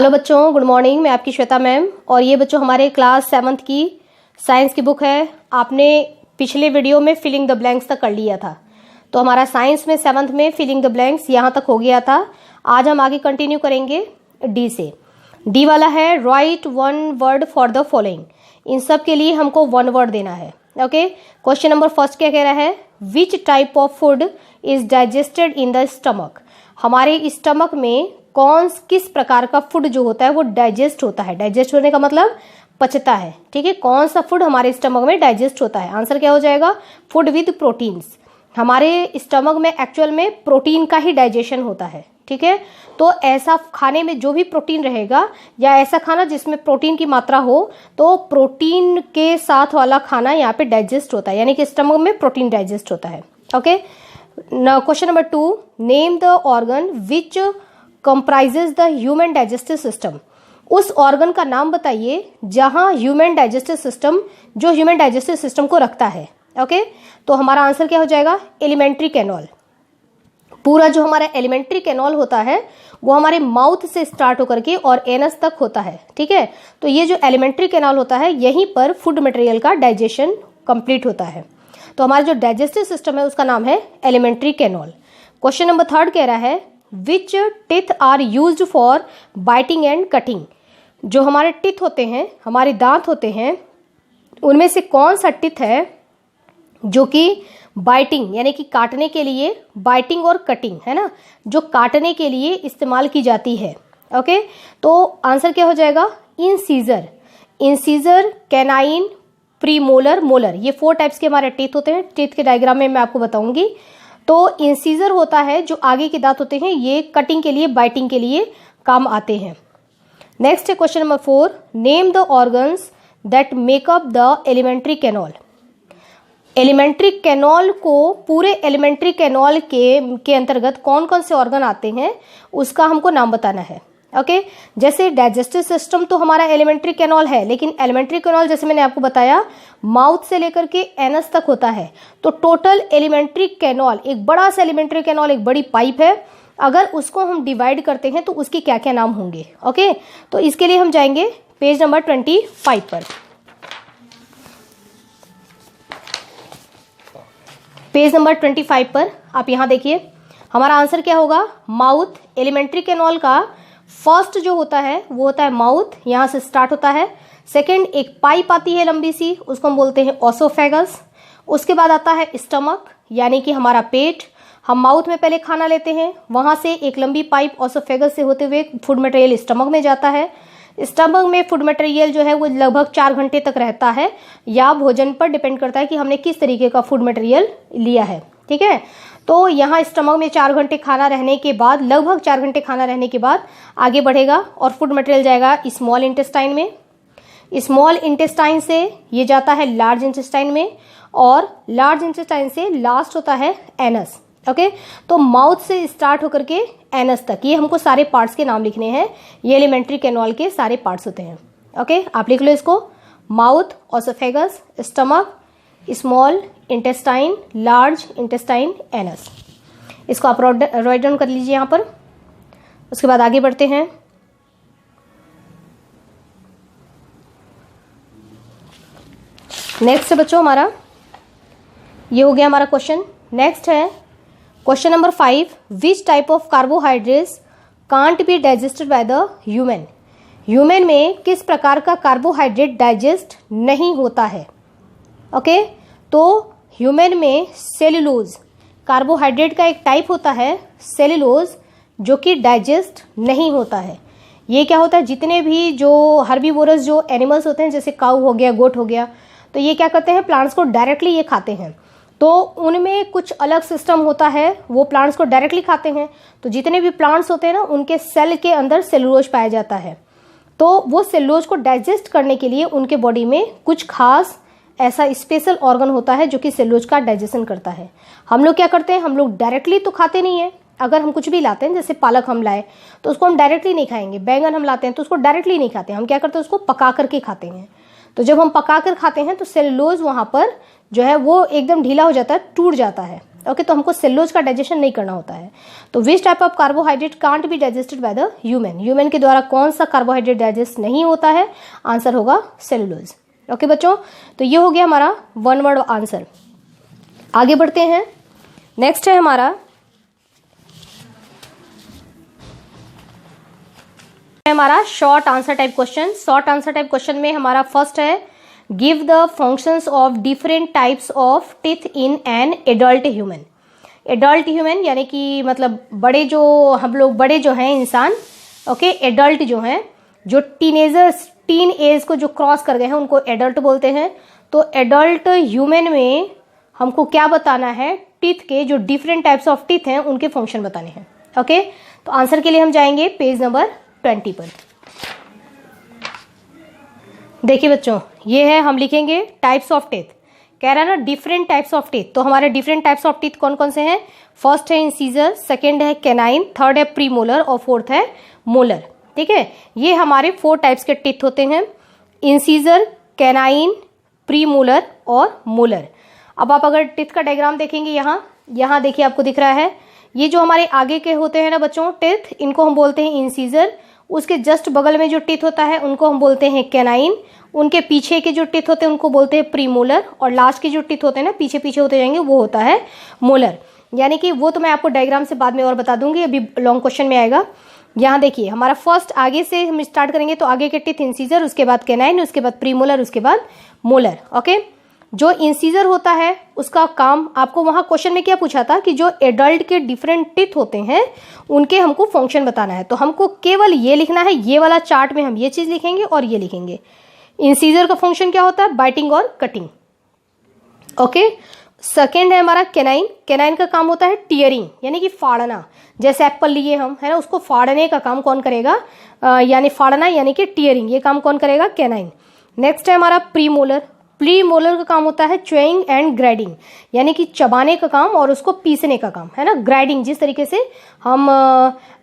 Hello बच्चों, good morning. मैं आपकी श्वेता मैम और ये बच्चों हमारे क्लास 7th की साइंस की बुक है। आपने पिछले वीडियो में फिलिंग द ब्लैंक्स तक कर लिया था, तो हमारा साइंस में 7th में फिलिंग द ब्लैंक्स यहाँ तक हो गया था। आज हम आगे कंटिन्यू करेंगे डी से। डी वाला है write one word for the following. इन सब के लिए हमको वन वर्ड देना है। ओके, क्वेश्चन नंबर फर्स्ट क्या कह रहा है? Which type of food is digested in the stomach. हमारे स्टमक में किस प्रकार का फूड जो होता है वो डाइजेस्ट होता है। डाइजेस्ट होने का मतलब पचता है। ठीक है, कौन सा फूड हमारे स्टमक में डाइजेस्ट होता है? आंसर क्या हो जाएगा? Food with proteins. हमारे स्टमक में एक्चुअल में प्रोटीन का ही डाइजेशन होता है। ठीक है, तो ऐसा खाने में जो भी प्रोटीन रहेगा या ऐसा खाना जिसमें प्रोटीन की मात्रा हो, तो प्रोटीन के साथ वाला खाना यहाँ पे डाइजेस्ट होता है, यानी कि स्टमक में प्रोटीन डाइजेस्ट होता है। Okay, question number 2, name the organ which comprises the human digestive system. उस ऑर्गन का नाम बताइए जहां ह्यूमन डाइजेस्टिव सिस्टम, जो ह्यूमन डाइजेस्टिव सिस्टम को रखता है। ओके, तो हमारा आंसर क्या हो जाएगा? Alimentary canal. पूरा जो हमारा एलिमेंट्री कैनॉल होता है वो हमारे माउथ से स्टार्ट होकर के और एनस तक होता है। ठीक है, तो ये जो एलिमेंट्री कैनॉल होता है यहीं पर फूड मटेरियल का डाइजेशन कंप्लीट होता है। तो हमारा जो डाइजेस्टिव सिस्टम है उसका नाम है एलिमेंट्री कैनॉल। क्वेश्चन नंबर 3 कह रहा है which teeth are used for biting and cutting. जो हमारे टिथ होते हैं, हमारे दांत होते हैं, उनमें से कौन सा टिथ है जो कि बाइटिंग यानी कि काटने के लिए, बाइटिंग और कटिंग है ना, जो काटने के लिए इस्तेमाल की जाती है। ओके, तो आंसर क्या हो जाएगा? Incisor. Incisor, canine, premolar, molar, ये 4 टाइप्स के हमारे टीथ होते हैं। टीथ के डायग्राम में मैं आपको बताऊंगी। तो इंसीजर होता है जो आगे के दांत होते हैं, ये कटिंग के लिए, बाइटिंग के लिए काम आते हैं। नेक्स्ट है question number 4, name the organs that make up the alimentary canal. Alimentary canal को, पूरे एलिमेंट्री कैनॉल के अंतर्गत कौन कौन से ऑर्गन आते हैं उसका हमको नाम बताना है। ओके, जैसे डाइजेस्टिव सिस्टम तो हमारा एलिमेंट्री कैनॉल है, लेकिन एलिमेंट्री कैनॉल जैसे मैंने आपको बताया माउथ से लेकर के एनस तक होता है। तो टोटल एलिमेंट्री कैनॉल, एक बड़ा सा एलिमेंट्री कैनॉल, एक बड़ी पाइप है। अगर उसको हम डिवाइड करते हैं तो उसके क्या क्या नाम होंगे। ओके, तो इसके लिए हम जाएंगे पेज नंबर 25 पर। पेज नंबर 25 पर आप यहां देखिए, हमारा आंसर क्या होगा? माउथ। एलिमेंट्री कैनॉल का फर्स्ट जो होता है वो होता है माउथ, यहां से स्टार्ट होता है। सेकंड एक पाइप आती है लंबी सी, उसको हम बोलते हैं ओसोफेगस। उसके बाद आता है स्टमक, यानी कि हमारा पेट। हम माउथ में पहले खाना लेते हैं, वहां से एक लंबी पाइप ओसोफेगस से होते हुए फूड मटेरियल स्टमक में जाता है। स्टमक में फूड मटेरियल जो है वो लगभग 4 घंटे तक रहता है, या भोजन पर डिपेंड करता है कि हमने किस तरीके का फूड मटेरियल लिया है। ठीक है, तो यहाँ स्टमक में 4 घंटे खाना रहने के बाद, लगभग 4 घंटे खाना रहने के बाद आगे बढ़ेगा और फूड मटेरियल जाएगा स्मॉल इंटेस्टाइन में। स्मॉल इंटेस्टाइन से ये जाता है लार्ज इंटेस्टाइन में, और लार्ज इंटेस्टाइन से लास्ट होता है एनस। ओके, तो माउथ से स्टार्ट होकर के एनस तक, ये हमको सारे पार्ट्स के नाम लिखने हैं। ये एलिमेंट्री कैनॉल के सारे पार्ट्स होते हैं। ओके, आप लिख लो इसको, mouth, oesophagus, stomach, small intestine, large intestine, anus. इसको आप राइट डाउन कर लीजिए यहाँ पर। उसके बाद आगे बढ़ते हैं। नेक्स्ट है बच्चों हमारा, ये हो गया हमारा क्वेश्चन। नेक्स्ट है question number 5, which type of carbohydrates can't be digested by the human. Human में किस प्रकार का कार्बोहाइड्रेट डाइजेस्ट नहीं होता है? ओके, तो ह्यूमन में सेलुलोज कार्बोहाइड्रेट का एक टाइप होता है, सेलुलोज, जो कि डाइजेस्ट नहीं होता है। ये क्या होता है? जितने भी जो हर्बीवोरस जो एनिमल्स होते हैं, जैसे काऊ हो गया, गोट हो गया, तो ये क्या करते हैं? प्लांट्स को डायरेक्टली ये खाते हैं। तो उनमें कुछ अलग सिस्टम होता है, वो प्लांट्स को डायरेक्टली खाते हैं। तो जितने भी प्लांट्स होते हैं ना, उनके सेल के अंदर सेलुलोज पाया जाता है। तो वो सेलुलोज को डाइजेस्ट करने के लिए उनके बॉडी में कुछ खास ऐसा स्पेशल ऑर्गन होता है जो कि सेलुलोज का डाइजेशन करता है। हम लोग क्या करते हैं? हम लोग डायरेक्टली तो खाते नहीं है। अगर हम कुछ भी लाते हैं, जैसे पालक हम लाए तो उसको हम डायरेक्टली नहीं खाएंगे। बैंगन हम लाते हैं तो उसको डायरेक्टली नहीं खाते, हम क्या करते हैं? उसको पका करके खाते हैं। तो जब हम पका कर खाते हैं तो सेलुलोज वहाँ पर जो है वो एकदम ढीला हो जाता है, टूट जाता है। ओके, तो हमको सेलुलोज का डाइजेशन नहीं करना होता है। तो which type of carbohydrate can't be digested by the human, human के द्वारा कौन सा कार्बोहाइड्रेट डाइजेस्ट नहीं होता है, आंसर होगा सेलुलोज। ओके बच्चों, तो ये हो गया हमारा वन वर्ड आंसर। आगे बढ़ते हैं, नेक्स्ट है हमारा short answer type question. Short answer type question में हमारा फर्स्ट है, give the functions of different types of teeth in an adult human. Adult human यानी कि मतलब बड़े जो हम लोग बड़े जो हैं इंसान, ओके, एडल्ट जो हैं, जो टीनेजर्स टीन एज को जो क्रॉस कर गए हैं उनको एडल्ट बोलते हैं। तो एडल्ट ह्यूमन में हमको क्या बताना है, टीथ के जो डिफरेंट टाइप्स ऑफ टीथ हैं उनके फंक्शन बताने हैं। ओके, तो आंसर के लिए हम जाएंगे पेज नंबर 20 पर। देखिए बच्चों, ये है, हम लिखेंगे टाइप्स ऑफ टीथ, कह रहा है ना डिफरेंट टाइप्स ऑफ टीथ। तो हमारे डिफरेंट टाइप्स ऑफ टीथ कौन कौन से हैं, फर्स्ट है इंसीजर, सेकंड है कैनाइन, थर्ड है प्रीमोलर और फोर्थ है मोलर। ठीक है, ये हमारे 4 टाइप्स के टीथ होते हैं, इंसीजर, कैनाइन, प्रीमोलर और मोलर। अब आप अगर टीथ का डायग्राम देखेंगे, यहाँ देखिए आपको दिख रहा है, ये जो हमारे आगे के होते हैं ना बच्चों टीथ, इनको हम बोलते हैं इंसीजर। उसके जस्ट बगल में जो टीथ होता है उनको हम बोलते हैं कैनाइन। उनके पीछे के जो टीथ होते हैं उनको बोलते हैं प्रीमोलर, और लास्ट के जो टीथ होते हैं ना पीछे पीछे होते जाएंगे वो होता है मोलर। यानी कि वो तो मैं आपको डायग्राम से बाद में और बता दूंगी, अभी लॉन्ग क्वेश्चन में आएगा। यहाँ देखिए हमारा फर्स्ट आगे से हम स्टार्ट करेंगे, तो आगे के टीथ इंसीजर, उसके बाद कैनाइन, उसके बाद प्रीमोलर, उसके बाद मोलर। ओके, जो इंसीजर होता है उसका काम, आपको वहां क्वेश्चन में क्या पूछा था कि जो एडल्ट के डिफरेंट टीथ होते हैं उनके हमको फंक्शन बताना है। तो हमको केवल ये लिखना है, ये वाला चार्ट में हम ये चीज लिखेंगे और ये लिखेंगे। इंसीजर का फंक्शन क्या होता है, बाइटिंग और कटिंग। ओके, सेकेंड है हमारा कैनाइन। कैनाइन का काम होता है टीयरिंग, यानी कि फाड़ना। जैसे एप्पल लिए हम, है ना, उसको फाड़ने का काम कौन करेगा, यानी फाड़ना यानी कि टीयरिंग, ये काम कौन करेगा, कैनाइन। नेक्स्ट है हमारा प्रीमोलर। प्रीमोलर का काम होता है च्यूइंग एंड ग्राइंडिंग, यानी कि चबाने का काम और उसको पीसने का काम, है ना। ग्राइंडिंग, जिस तरीके से हम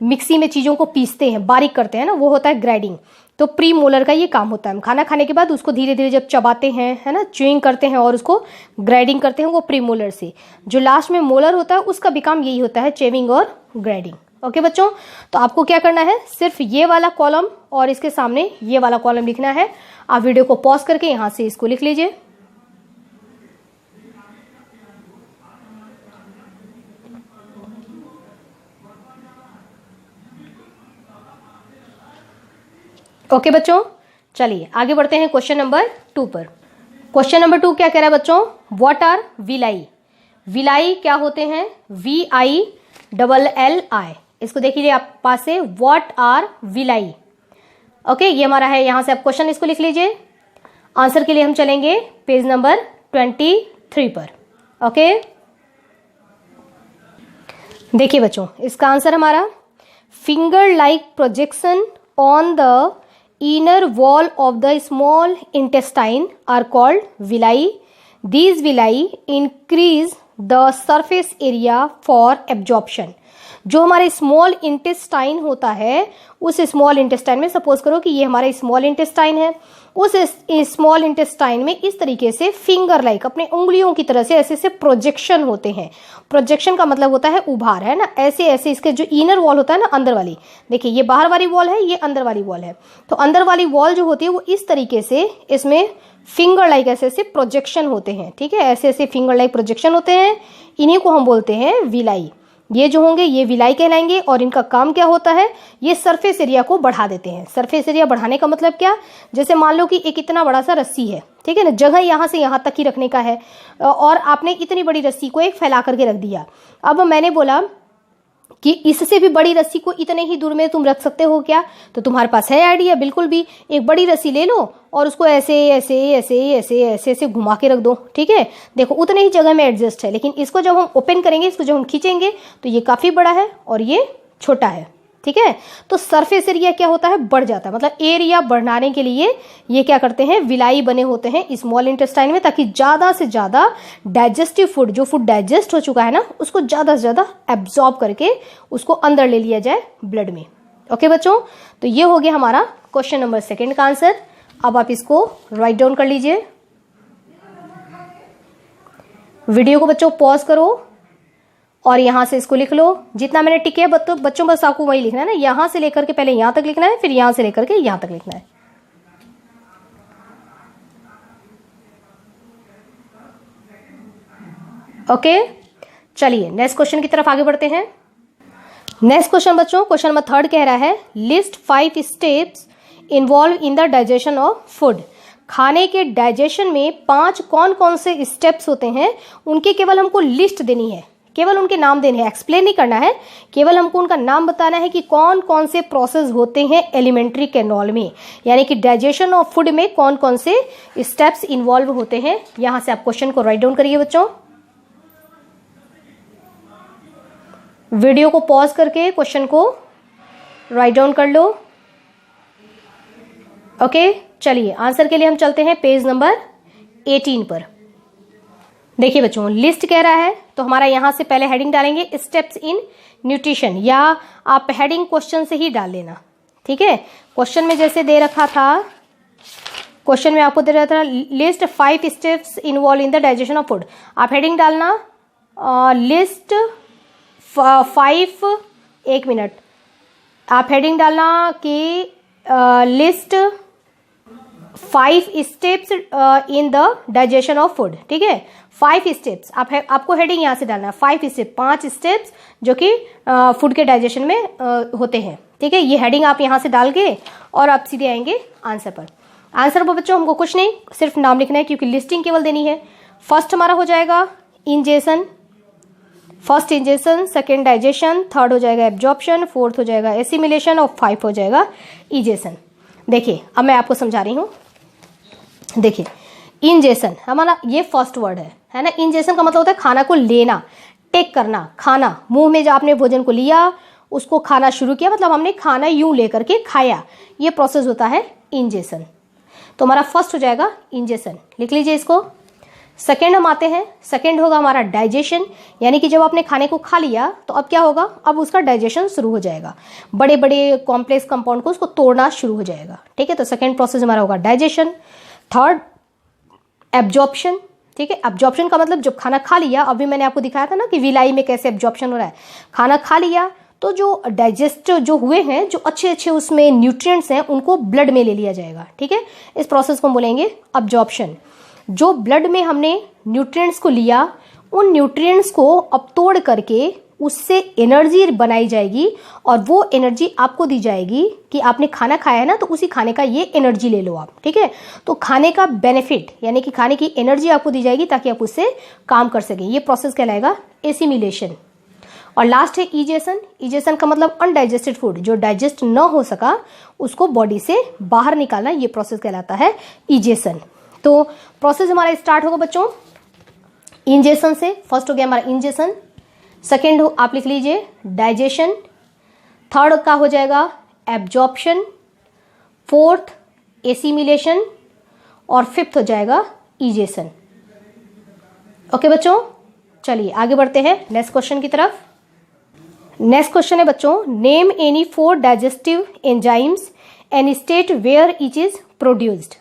मिक्सी में चीज़ों को पीसते हैं, बारीक करते हैं ना, वो होता है ग्राइंडिंग। तो प्रीमोलर का ये काम होता है, हम खाना खाने के बाद उसको धीरे धीरे जब चबाते हैं, है ना, च्यूइंग करते हैं और उसको ग्राइंडिंग करते हैं, वो प्रीमोलर से। जो लास्ट में मोलर होता है उसका भी काम यही होता है, च्यूइंग और ग्राइंडिंग। ओके बच्चों, तो आपको क्या करना है, सिर्फ ये वाला कॉलम और इसके सामने ये वाला कॉलम लिखना है। आप वीडियो को पॉज करके यहां से इसको लिख लीजिए। ओके बच्चों, चलिए आगे बढ़ते हैं क्वेश्चन नंबर 2 पर। क्वेश्चन नंबर 2 क्या कह रहा है बच्चों, व्हाट आर विलाई। विलाई क्या होते हैं, VILLI। इसको देखिए आप पास से, व्हाट आर विलाई। ओके, ये हमारा है, यहां से आप क्वेश्चन इसको लिख लीजिए। आंसर के लिए हम चलेंगे पेज नंबर 23 पर। ओके, देखिए बच्चों, इसका आंसर हमारा, finger like projection on the inner wall of the small intestine are called villi. These villi increase the surface area for absorption. जो हमारे स्मॉल इंटेस्टाइन होता है, उस स्मॉल इंटेस्टाइन में, सपोज करो कि ये हमारा स्मॉल इंटेस्टाइन है, उस स्मॉल इंटेस्टाइन में इस तरीके से फिंगर लाइक, अपने उंगलियों की तरह से ऐसे ऐसे प्रोजेक्शन होते हैं। प्रोजेक्शन का मतलब होता है उभार, है ना, ऐसे ऐसे इसके जो इनर वॉल होता है ना, अंदर वाली, देखिए ये बाहर वाली वॉल है, ये अंदर वाली वॉल है। तो अंदर वाली वॉल जो होती है वो इस तरीके से, इसमें फिंगर लाइक ऐसे ऐसे प्रोजेक्शन होते हैं। ठीक है, ऐसे ऐसे फिंगर लाइक प्रोजेक्शन होते हैं, इन्हीं को हम बोलते हैं विलाई। ये जो होंगे ये विलाई कहलाएंगे, और इनका काम क्या होता है, ये सरफेस एरिया को बढ़ा देते हैं। सरफेस एरिया बढ़ाने का मतलब क्या, जैसे मान लो कि एक इतना बड़ा सा रस्सी है, ठीक है ना, जगह यहाँ से यहाँ तक ही रखने का है, और आपने इतनी बड़ी रस्सी को एक फैला करके रख दिया। अब मैंने बोला कि इससे भी बड़ी रस्सी को इतने ही दूर में तुम रख सकते हो क्या, तो तुम्हारे पास है आइडिया, बिल्कुल भी। एक बड़ी रस्सी ले लो और उसको ऐसे ऐसे ऐसे ऐसे ऐसे ऐसे घुमा के रख दो। ठीक है, देखो उतने ही जगह में एडजस्ट है, लेकिन इसको जब हम ओपन करेंगे, इसको जब हम खींचेंगे तो ये काफ़ी बड़ा है और ये छोटा है। ठीक है, तो सरफेस एरिया क्या होता है, बढ़ जाता है। मतलब एरिया बढ़ाने के लिए ये क्या करते हैं, विलाई बने होते हैं स्मॉल इंटेस्टाइन में, ताकि ज़्यादा से ज़्यादा डाइजेस्टिव फूड, जो फूड डाइजेस्ट हो चुका है ना, उसको ज़्यादा से ज़्यादा एब्जॉर्ब करके उसको अंदर ले लिया जाए ब्लड में। ओके बच्चों, तो ये हो गया हमारा क्वेश्चन नंबर 2 का आंसर। अब आप इसको राइट डाउन कर लीजिए। वीडियो को बच्चों पॉज करो और यहाँ से इसको लिख लो, जितना मैंने टिक किया बच्चों बस आपको वही लिखना है ना, यहाँ से लेकर के पहले यहाँ तक लिखना है, फिर यहाँ से लेकर के यहाँ तक लिखना है। ओके, चलिए नेक्स्ट क्वेश्चन की तरफ आगे बढ़ते हैं। नेक्स्ट क्वेश्चन बच्चों, क्वेश्चन नंबर 3 कह रहा है list 5 steps involve in the digestion of food. खाने के डाइजेशन में 5 कौन कौन से स्टेप्स होते हैं, उनकी केवल हमको लिस्ट देनी है, केवल उनके नाम देने हैं, एक्सप्लेन नहीं करना है, केवल हमको उनका नाम बताना है कि कौन कौन से प्रोसेस होते हैं एलिमेंट्री कैनॉल में, यानी कि डाइजेशन ऑफ फूड में कौन कौन से स्टेप्स इन्वॉल्व होते हैं। यहां से आप क्वेश्चन को राइट डाउन करिए बच्चों, वीडियो को पॉज करके क्वेश्चन को राइट डाउन कर लो। ओके, चलिए आंसर के लिए हम चलते हैं पेज नंबर 18 पर। देखिए बच्चों, लिस्ट कह रहा है तो हमारा यहां से पहले हेडिंग डालेंगे स्टेप्स इन न्यूट्रिशन, या आप हेडिंग क्वेश्चन से ही डाल लेना, ठीक है। क्वेश्चन में जैसे दे रखा था, क्वेश्चन में आपको दे रहा था list 5 steps involve in the digestion of food, आप हेडिंग डालना लिस्ट 5, एक मिनट, आप हेडिंग डालना कि list 5 steps in the digestion of food, ठीक है। 5 स्टेप्स आपको हेडिंग यहाँ से डालना है, 5 स्टेप, 5 स्टेप्स जो कि फूड के डाइजेशन में होते हैं, ठीक है। ये हेडिंग आप यहाँ से डाल के और आप सीधे आएंगे आंसर पर। आंसर पर बच्चों हमको कुछ नहीं, सिर्फ नाम लिखना है क्योंकि लिस्टिंग केवल देनी है। फर्स्ट हमारा हो जाएगा ingestion, first ingestion, second digestion, third हो जाएगा एब्जॉर्प्शन, फोर्थ हो जाएगा एसिमिलेशन और 5 हो जाएगा इजेशन। देखिए अब मैं आपको समझा रही हूँ, देखिए इंजेशन हमारा ये फर्स्ट वर्ड है ना। इंजेशन का मतलब होता है खाना को लेना, टेक करना, खाना मुंह में, जो आपने भोजन को लिया उसको खाना शुरू किया, मतलब हमने खाना यूं लेकर के खाया, ये प्रोसेस होता है इंजेशन। तो हमारा फर्स्ट हो जाएगा इंजेशन, लिख लीजिए इसको। सेकेंड हम आते हैं, सेकेंड होगा हमारा डाइजेशन, यानी कि जब आपने खाने को खा लिया तो अब क्या होगा, अब उसका डाइजेशन शुरू हो जाएगा, बड़े बड़े कॉम्प्लेक्स कंपाउंड को उसको तोड़ना शुरू हो जाएगा, ठीक है। तो सेकेंड प्रोसेस हमारा होगा डाइजेशन। थर्ड एब्जॉर्प्शन, ठीक है। एब्जॉर्प्शन का मतलब जब खाना खा लिया, अभी मैंने आपको दिखाया था ना कि विलाई में कैसे एब्जॉर्प्शन हो रहा है, खाना खा लिया तो जो डाइजेस्ट जो हुए हैं, जो अच्छे अच्छे उसमें न्यूट्रिएंट्स हैं, उनको ब्लड में ले लिया जाएगा, ठीक है। इस प्रोसेस को हम बोलेंगे एब्जॉर्प्शन। जो ब्लड में हमने न्यूट्रिएंट्स को लिया, उन न्यूट्रिएंट्स को अब तोड़ करके उससे एनर्जी बनाई जाएगी और वो एनर्जी आपको दी जाएगी कि आपने खाना खाया है ना, तो उसी खाने का ये एनर्जी ले लो आप, ठीक है। तो खाने का बेनिफिट यानी कि खाने की एनर्जी आपको दी जाएगी ताकि आप उससे काम कर सकें, ये प्रोसेस कहलाएगा एसिमिलेशन। और लास्ट है इजेशन। इजेशन का मतलब अनडाइजेस्टेड फूड, जो डाइजेस्ट न हो सका उसको बॉडी से बाहर निकालना, ये प्रोसेस कहलाता है इजेशन। तो प्रोसेस हमारा स्टार्ट होगा बच्चों इंजेशन से। फर्स्ट हो गया हमारा इंजेशन, सेकेंड आप लिख लीजिए डाइजेशन, थर्ड का हो जाएगा एब्जॉर्प्शन, फोर्थ एसिमिलेशन और फिफ्थ हो जाएगा इजेशन। ओके बच्चों, चलिए आगे बढ़ते हैं नेक्स्ट क्वेश्चन की तरफ। नेक्स्ट क्वेश्चन है बच्चों, name any 4 digestive enzymes and state where each is produced.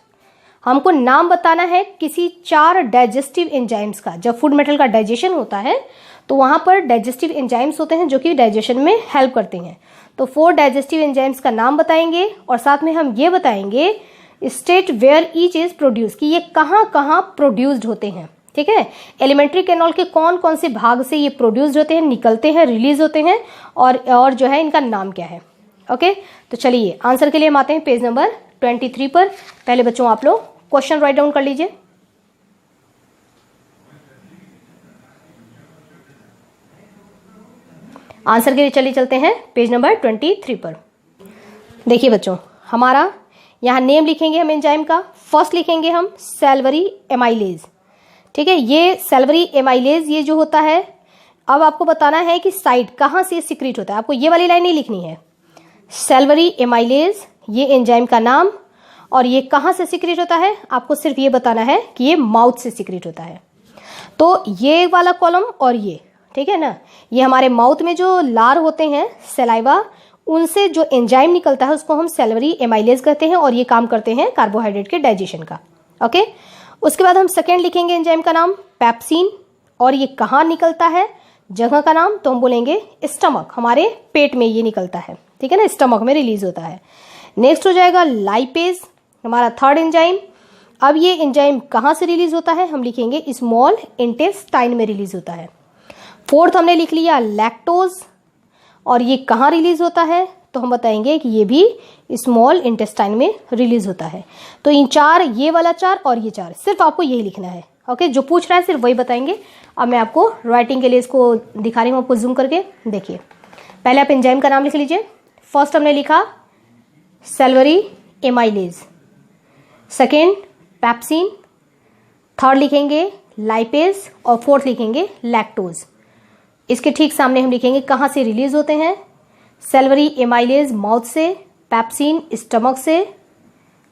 हमको नाम बताना है किसी 4 डाइजेस्टिव एंजाइम्स का। जब फूड मेटल का डाइजेशन होता है तो वहां पर डाइजेस्टिव एंजाइम्स होते हैं जो कि डाइजेशन में हेल्प करते हैं। तो 4 डाइजेस्टिव एंजाइम्स का नाम बताएंगे और साथ में हम ये बताएंगे state where each is produce, कि ये कहाँ कहाँ प्रोड्यूस्ड होते हैं, ठीक है। एलिमेंट्री कैनॉल के कौन कौन से भाग से ये प्रोड्यूस्ड होते हैं, निकलते हैं, रिलीज होते हैं, और जो है इनका नाम क्या है। ओके, तो चलिए आंसर के लिए हम आते हैं पेज नंबर 23 पर। पहले बच्चों आप लोग क्वेश्चन राइट डाउन कर लीजिए। आंसर के लिए चलिए चलते हैं पेज नंबर 23 पर। देखिए बच्चों, हमारा यहाँ नेम लिखेंगे हम एंजाइम का। फर्स्ट लिखेंगे हम सैल्वरी एमाइलेज, ठीक है। ये सैल्वरी एमाइलेज ये जो होता है, अब आपको बताना है कि साइट कहाँ से सिक्रीट होता है। आपको ये वाली लाइन नहीं लिखनी है, सैल्वरी एमाइलेज ये एंजाइम का नाम, और ये कहाँ से सिक्रीट होता है आपको सिर्फ ये बताना है कि ये माउथ से सिक्रीट होता है। तो ये वाला कॉलम और ये, ठीक है ना, ये हमारे माउथ में जो लार होते हैं सलाइवा, उनसे जो एंजाइम निकलता है उसको हम सैल्वरी एमाइलेज कहते हैं, और ये काम करते हैं कार्बोहाइड्रेट के डाइजेशन का। ओके, उसके बाद हम सेकेंड लिखेंगे एंजाइम का नाम पेप्सिन, और ये कहाँ निकलता है, जगह का नाम तो हम बोलेंगे स्टमक, हमारे पेट में ये निकलता है, ठीक है ना, स्टमक में रिलीज होता है। नेक्स्ट हो जाएगा लाइपेज, हमारा थर्ड एंजाइम। अब ये एंजाइम कहाँ से रिलीज होता है, हम लिखेंगे स्मॉल इंटेस्टाइन में रिलीज होता है। फोर्थ हमने लिख लिया लैक्टोज, और ये कहाँ रिलीज होता है, तो हम बताएंगे कि ये भी स्मॉल इंटेस्टाइन में रिलीज होता है। तो इन चार, ये वाला चार और ये चार, सिर्फ आपको यही लिखना है। ओके, जो पूछ रहा है सिर्फ वही बताएंगे। अब मैं आपको राइटिंग के लिए इसको दिखा रही हूँ, आपको जूम करके देखिए। पहले आप एंजाइम का नाम लिख लीजिए। फर्स्ट हमने लिखा सल्फरी एमाइलेज, सेकेंड पेप्सिन, थर्ड लिखेंगे लाइपेज और फोर्थ लिखेंगे लैक्टोज। इसके ठीक सामने हम लिखेंगे कहाँ से रिलीज होते हैं। सल्फरी एमाइलेज माउथ से, पेप्सिन स्टमक से,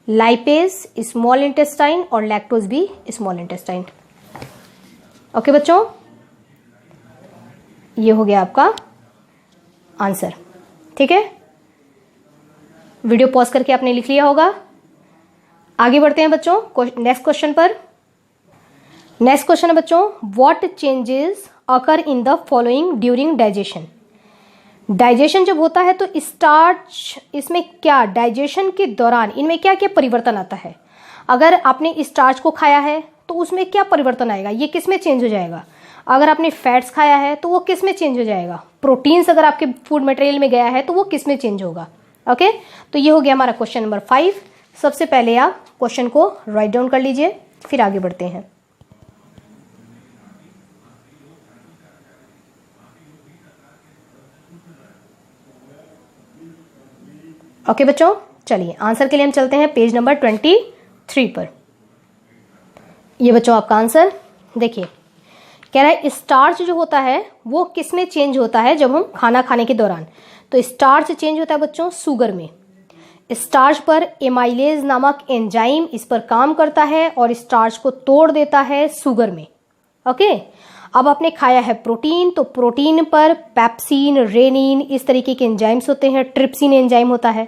लाइपेज स्मॉल इंटेस्टाइन और लैक्टोज भी स्मॉल इंटेस्टाइन। ओके बच्चों, ये हो गया आपका आंसर, ठीक है। वीडियो पॉज करके आपने लिख लिया होगा। आगे बढ़ते हैं बच्चों नेक्स्ट क्वेश्चन पर। नेक्स्ट क्वेश्चन है बच्चों, what changes occur in the following during digestion. Digestion जब होता है तो स्टार्च, इसमें क्या डाइजेशन के दौरान इनमें क्या क्या परिवर्तन आता है। अगर आपने स्टार्च को खाया है तो उसमें क्या परिवर्तन आएगा, ये किस में चेंज हो जाएगा। अगर आपने फैट्स खाया है तो वो किस में चेंज हो जाएगा। प्रोटीन्स अगर आपके फूड मटेरियल में गया है तो वो किस में चेंज होगा। ओके, तो ये हो गया हमारा क्वेश्चन नंबर 5। सबसे पहले आप क्वेश्चन को राइट डाउन कर लीजिए, फिर आगे बढ़ते हैं। ओके बच्चों, चलिए आंसर के लिए हम चलते हैं पेज नंबर 23 पर। ये बच्चों आपका आंसर देखिए, कह रहा है स्टार्च जो होता है वो किस में चेंज होता है जब हम खाना खाने के दौरान। तो स्टार्च चेंज होता है बच्चों शुगर में। स्टार्च पर एमाइलेज नामक एंजाइम इस पर काम करता है और स्टार्च को तोड़ देता है शुगर में। ओके, अब आपने खाया है प्रोटीन, तो प्रोटीन पर पेप्सिन, रेनिन इस तरीके के एंजाइम्स होते हैं, ट्रिप्सिन एंजाइम होता है।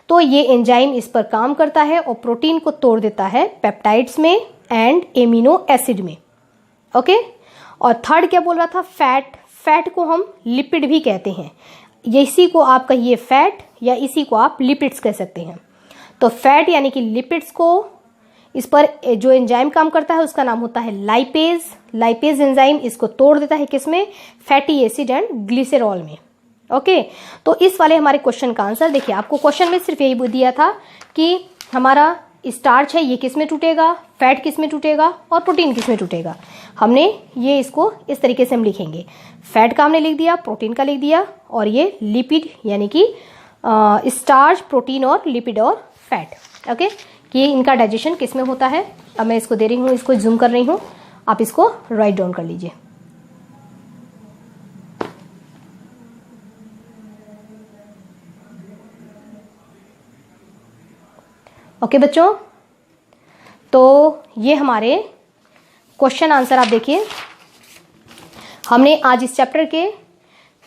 तो ये एंजाइम इस पर काम करता है और प्रोटीन को तोड़ देता है पेप्टाइड्स में एंड एमिनो एसिड में। ओके, और थर्ड क्या बोल रहा था, फैट। फैट को हम लिपिड भी कहते हैं, इसी को आप कहिए फैट या इसी को आप लिपिड्स कह सकते हैं। तो फैट यानी कि लिपिड्स को, इस पर जो एंजाइम काम करता है उसका नाम होता है लाइपेज। लाइपेज एंजाइम इसको तोड़ देता है किसमें, फैटी एसिड एंड ग्लिसरॉल में। ओके, तो इस वाले हमारे क्वेश्चन का आंसर देखिए, आपको क्वेश्चन में सिर्फ यही दिया था कि हमारा स्टार्च है ये किस में टूटेगा, फैट किस में टूटेगा और प्रोटीन किस में टूटेगा। हमने ये इसको इस तरीके से हम लिखेंगे, फैट का हमने लिख दिया, प्रोटीन का लिख दिया, और ये लिपिड यानी कि स्टार्च, प्रोटीन और लिपिड और फैट। ओके, कि इनका डाइजेशन किस में होता है। अब मैं इसको दे रही हूँ, इसको जूम कर रही हूँ, आप इसको राइट डाउन कर लीजिए। ओके बच्चों, तो ये हमारे क्वेश्चन आंसर आप देखिए, हमने आज इस चैप्टर के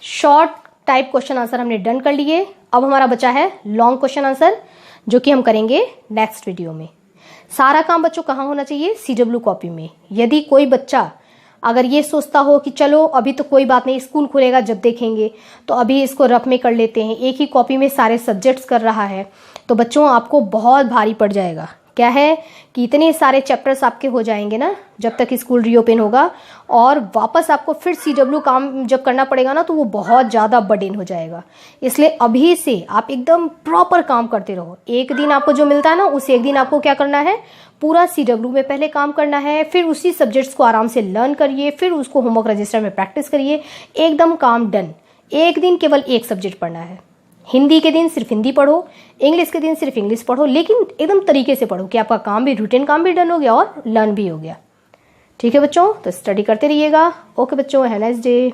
शॉर्ट टाइप क्वेश्चन आंसर हमने डन कर लिए। अब हमारा बचा है लॉन्ग क्वेश्चन आंसर, जो कि हम करेंगे नेक्स्ट वीडियो में। सारा काम बच्चों कहाँ होना चाहिए, CW कॉपी में। यदि कोई बच्चा अगर ये सोचता हो कि चलो अभी तो कोई बात नहीं, स्कूल खुलेगा जब देखेंगे, तो अभी इसको रफ में कर लेते हैं, एक ही कॉपी में सारे सब्जेक्ट्स कर रहा है, तो बच्चों आपको बहुत भारी पड़ जाएगा। क्या है कि इतने सारे चैप्टर्स आपके हो जाएंगे ना जब तक स्कूल रीओपन होगा, और वापस आपको फिर CW काम जब करना पड़ेगा ना तो वो बहुत ज़्यादा बर्डन हो जाएगा। इसलिए अभी से आप एकदम प्रॉपर काम करते रहो। एक दिन आपको जो मिलता है ना, उस एक दिन आपको क्या करना है, पूरा CW में पहले काम करना है, फिर उसी सब्जेक्ट्स को आराम से लर्न करिए, फिर उसको होमवर्क रजिस्टर में प्रैक्टिस करिए, एकदम काम डन। एक दिन केवल एक सब्जेक्ट पढ़ना है। हिंदी के दिन सिर्फ हिंदी पढ़ो, इंग्लिश के दिन सिर्फ इंग्लिश पढ़ो, लेकिन एकदम तरीके से पढ़ो कि आपका काम भी, रूटीन काम भी डन हो गया और लर्न भी हो गया। ठीक है बच्चों, तो स्टडी करते रहिएगा। ओके बच्चों, हैव अ नाइस डे।